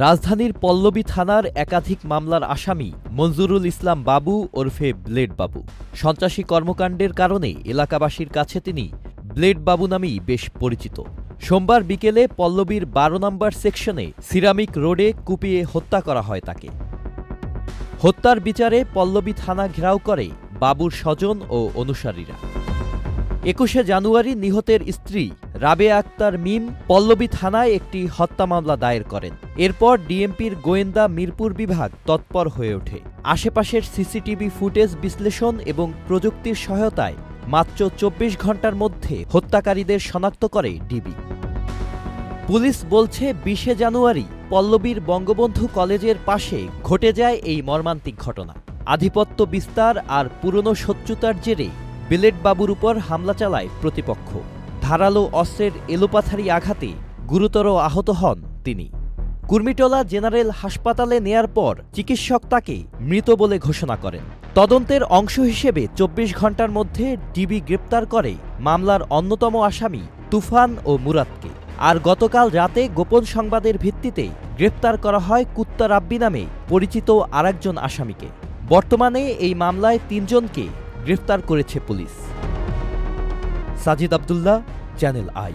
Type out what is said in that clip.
রাজধানীর পল্লবী থানার একাধিক মামলার আসামি মঞ্জুরুল ইসলাম বাবু ওরফে ব্লেড বাবু। সন্ত্রাসী কর্মকাণ্ডের কারণে এলাকাবাসীর কাছে তিনি ব্লেড বাবু নামেই বেশ পরিচিত। সোমবার বিকেলে পল্লবীর ১২ নম্বর সেকশনে সিরামিক রোডে কুপিয়ে হত্যা করা হয় তাকে। হত্যার বিচারে পল্লবী থানা ঘেরাও করে বাবুর স্বজন ও অনুসারীরা। ২১শে জানুয়ারি নিহতের স্ত্রী রাবেয়া আক্তার মিম পল্লবী থানায় একটি হত্যা মামলা দায়ের করেন। এরপর ডিএমপির গোয়েন্দা মিরপুর বিভাগ তৎপর হয়ে ওঠে। আশেপাশের সিসিটিভি ফুটেজ বিশ্লেষণ এবং প্রযুক্তির সহায়তায় মাত্র ২৪ ঘণ্টার মধ্যে হত্যাকারীদের শনাক্ত করে ডিবি। পুলিশ বলছে ২০শে জানুয়ারি পল্লবীর বঙ্গবন্ধু কলেজের পাশে ঘটে যায় এই মর্মান্তিক ঘটনা। আধিপত্য বিস্তার আর পুরনো শত্রুতার জেরে ব্লেড বাবুর উপর হামলা চালায় প্রতিপক্ষ। ধারালো অস্ত্রের এলোপাথারি আঘাতে গুরুতর আহত হন তিনি। কুর্মিটোলা জেনারেল হাসপাতালে নেয়ার পর চিকিৎসক তাকে মৃত বলে ঘোষণা করেন। তদন্তের অংশ হিসেবে ২৪ ঘণ্টার মধ্যে ডিবি গ্রেপ্তার করে মামলার অন্যতম আসামি তুফান ও মুরাদকে। আর গতকাল রাতে গোপন সংবাদের ভিত্তিতে গ্রেপ্তার করা হয় কুত্তা রাব্বি নামে পরিচিত আরেকজন আসামিকে। বর্তমানে এই মামলায় ৩ জনকে গ্রেফতার করেছে police. Sajid Abdullah, channel I.